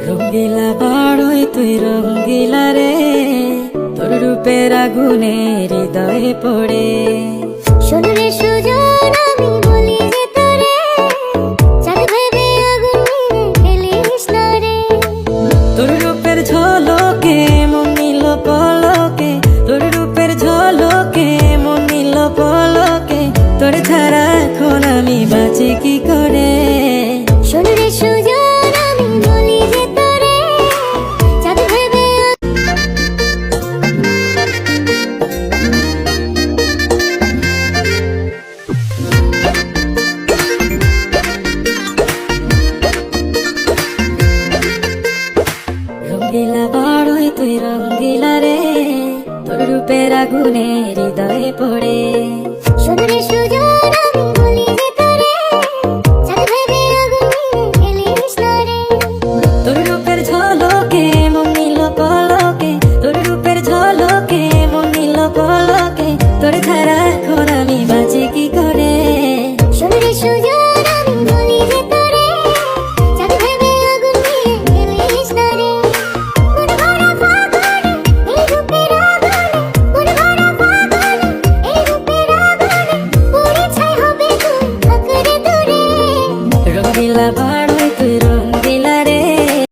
রঙ্গিলা বাড়ই তুই রঙ্গিলা রে, তোর রূপের আগুনে হৃদয়ে পড়ে। শোন রে সুজন আমি বলি যে তোরে, চাঁদ ভেবে আগুন নিয়ে ফেলিস না রে। তোর রূপের ঝলকে মন নিল পলকে, তোর রূপের ঝলকে মন নিল পলকে, তোর ছাড়া এখন আমি বাঁচি কি করে। শোন রে সুজন আমি বলি যে তোরে, চাঁদ ভেবে রঙ্গিলা বাড়ই তুই রঙ্গিলা রে, তোর রূপের আগুনে হৃদয়ে পড়ে।